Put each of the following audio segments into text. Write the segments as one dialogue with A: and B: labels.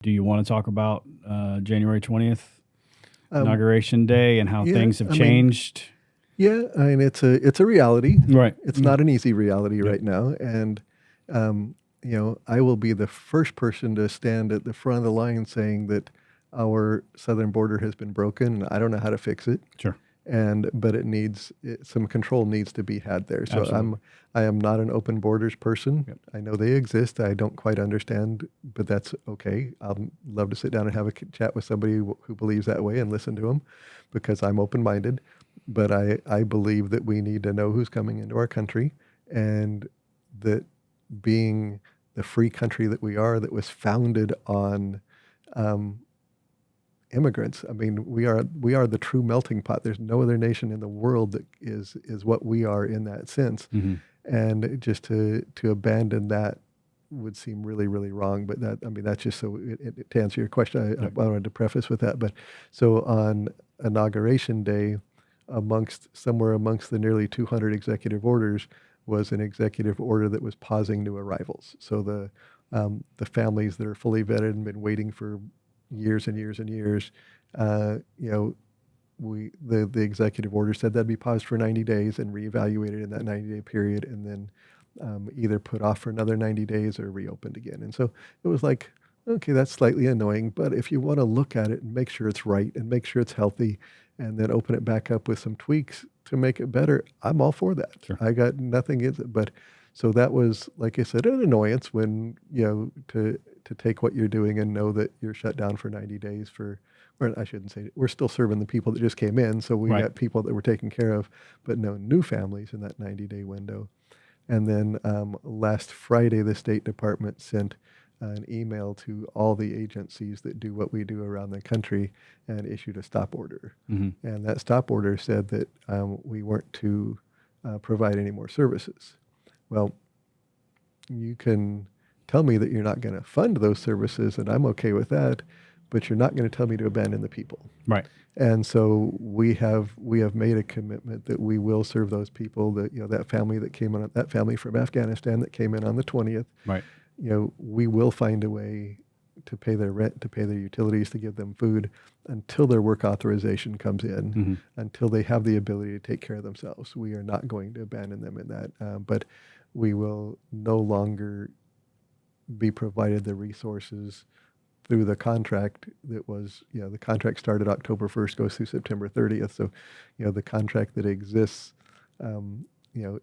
A: Do you want to talk about January 20th,
B: Um,
A: Inauguration Day, and how
B: yeah,
A: things have
B: I mean,
A: changed?
B: yeah, I mean, it's a reality.
A: Right.
B: It's not an easy reality
A: Yep.
B: right now, and um, I will be the first person to stand at the front of the line saying that our southern border has been broken, and I don't know how to fix it.
A: Sure.
B: But some control needs to be had there. So
A: Absolutely.
B: I am not an open borders person.
A: Yep.
B: I know they exist. I don't quite understand, but that's okay. I'll love to sit down and have a chat with somebody who believes that way and listen to them, because I'm open minded. But I believe that we need to know who's coming into our country, and that being the free country that we are, that was founded on um, immigrants. I mean, we are the true melting pot. There's no other nation in the world that is what we are in that sense.
A: Hmm.
B: And just to abandon that would seem really, really wrong. But that, I mean, that's just so to answer your question. I
A: Yep.
B: wanted to preface with that. But so on Inauguration Day, somewhere amongst the nearly 200 executive orders was an executive order that was pausing new arrivals. So the families that are fully vetted and been waiting for years and years and years, uh, you know, the executive order said that'd be paused for 90 days and reevaluated in that 90-day period, and then either put off for another 90 days or reopened again. And so it was like, okay, that's slightly annoying, but if you want to look at it and make sure it's right and make sure it's healthy, and then open it back up with some tweaks to make it better, I'm all for that.
A: Sure.
B: I got nothing against it, but so that was, like I said, an annoyance when, to take what you're doing and know that you're shut down for 90 days or I shouldn't say, we're still serving the people that just came in. So we
A: Right.
B: got people that were taken care of, but no new families in that 90-day window. And then last Friday, the State Department sent an email to all the agencies that do what we do around the country and issued a stop order.
A: Hmm.
B: And that stop order said that we weren't to provide any more services. Well, you can tell me that you're not going to fund those services, and I'm okay with that, but you're not going to tell me to abandon the people.
A: Right.
B: And so we have made a commitment that we will serve those people. That that family that came in, that family from Afghanistan that came in on the 20th.
A: Right.
B: We will find a way to pay their rent, to pay their utilities, to give them food until their work authorization comes in,
A: Hmm.
B: until they have the ability to take care of themselves. We are not going to abandon them in that, but we will no longer be provided the resources through the contract that was, the contract started October 1st, goes through September 30th. So, the contract that exists,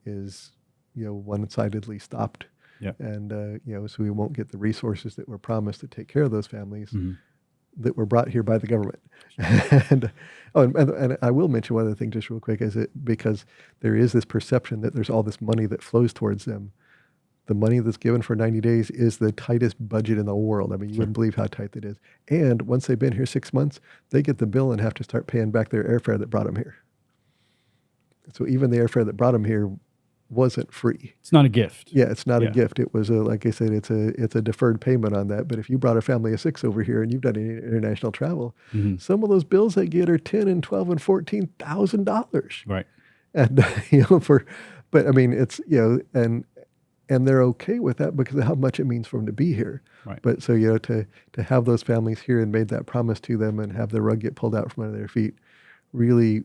B: is, one-sidedly stopped.
A: Yeah.
B: And, so we won't get the resources that were promised to take care of those families
A: Hmm.
B: that were brought here by the government. And I will mention one other thing just real quick, because there is this perception that there's all this money that flows towards them. The money that's given for 90 days is the tightest budget in the world. I mean, you
A: Sure.
B: wouldn't believe how tight it is. And once they've been here 6 months, they get the bill and have to start paying back their airfare that brought them here. So even the airfare that brought them here wasn't free.
A: It's not a gift.
B: Yeah, it's not
A: Yeah.
B: a gift. It was like I said, it's a deferred payment on that. But if you brought a family of 6 over here and you've done any international travel,
A: Hmm.
B: some of those bills they get are $10 and $12 and $14,000.
A: Right.
B: And but I mean, it's and they're okay with that because of how much it means for them to be here.
A: Right.
B: But so to have those families here and made that promise to them and have the rug get pulled out from under their feet really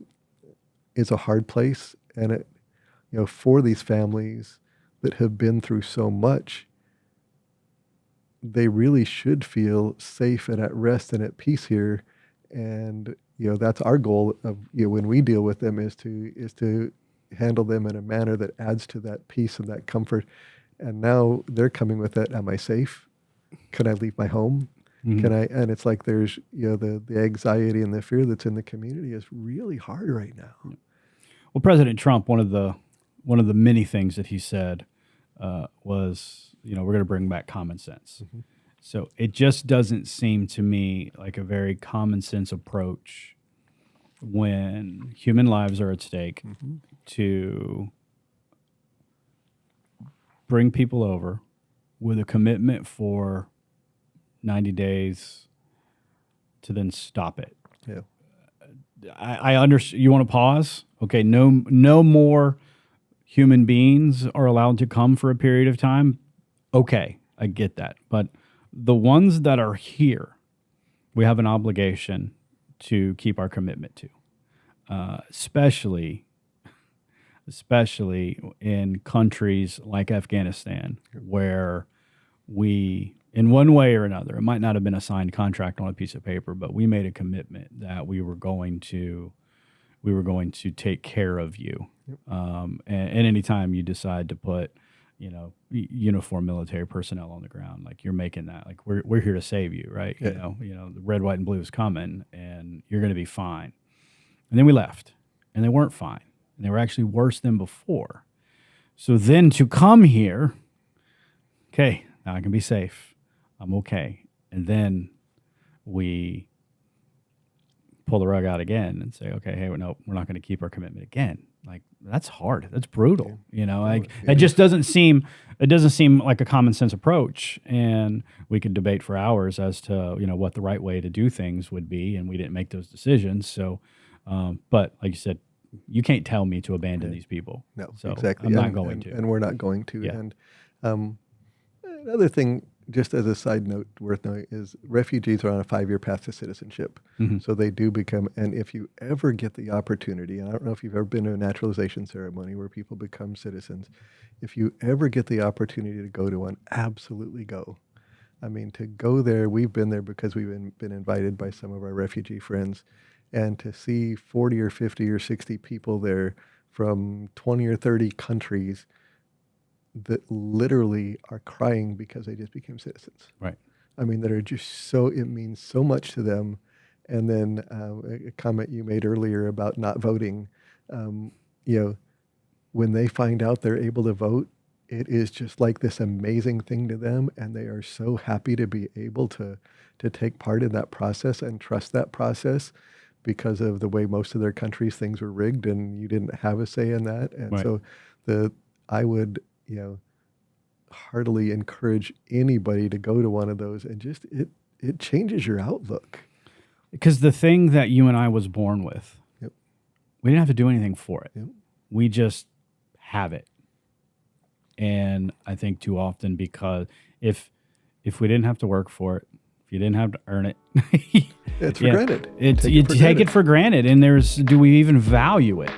B: is a hard place. And it for these families that have been through so much, they really should feel safe and at rest and at peace here. And that's our goal of when we deal with them is to handle them in a manner that adds to that peace and that comfort. And now they're coming with that. Am I safe? Can I leave my home?
A: Mhm.
B: Can I? And it's like there's the anxiety and the fear that's in the community is really hard right now.
A: Well, President Trump, one of the many things that he said was, we're going to bring back common sense.
B: Mm-hmm.
A: So it just doesn't seem to me like a very common sense approach when human lives are at stake
B: Mm-hmm.
A: to bring people over with a commitment for 90 days to then stop it.
B: Yeah.
A: I understand. You want to pause? Okay, no more human beings are allowed to come for a period of time. Okay, I get that. But the ones that are here, we have an obligation to keep our commitment to, especially in countries like Afghanistan, where we, in one way or another, it might not have been a signed contract on a piece of paper, but we made a commitment that we were going to take care of you. And anytime you decide to put, uniformed military personnel on the ground, like, you're making that, like, we're here to save you, right?
B: Yeah.
A: The red, white, and blue is coming, and you're going to be fine. And then we left, and they weren't fine, and they were actually worse than before. So then to come here, okay, now I can be safe, I'm okay, and then we pull the rug out again and say, okay, hey, no, we're not going to keep our commitment again. Like, that's hard. That's brutal. Like, it just doesn't seem like a common sense approach. And we could debate for hours as to, what the right way to do things would be. And we didn't make those decisions. So, but like you said, you can't tell me to abandon these people.
B: No,
A: so
B: exactly.
A: I'm not going to.
B: And we're not going to.
A: Yeah.
B: And another thing, just as a side note worth knowing, is refugees are on a 5-year path to citizenship.
A: Mm-hmm.
B: So they do become, and if you ever get the opportunity, and I don't know if you've ever been to a naturalization ceremony where people become citizens, if you ever get the opportunity to go to one, absolutely go. I mean, to go there, we've been there because we've been invited by some of our refugee friends, and to see 40 or 50 or 60 people there from 20 or 30 countries that literally are crying because they just became citizens.
A: Right.
B: I mean, that are just it means so much to them. And then a comment you made earlier about not voting, when they find out they're able to vote, it is just like this amazing thing to them. And they are so happy to be able to take part in that process and trust that process, because of the way most of their countries things were rigged and you didn't have a say in that. And
A: Right.
B: so I would, heartily encourage anybody to go to one of those, and just it changes your outlook.
A: Because the thing that you and I was born with,
B: Yep.
A: we didn't have to do anything for it.
B: Yep.
A: We just have it. And I think too often, because if we didn't have to work for it, if you didn't have to earn it,
B: It's for granted.
A: You take it for granted. And do we even value it?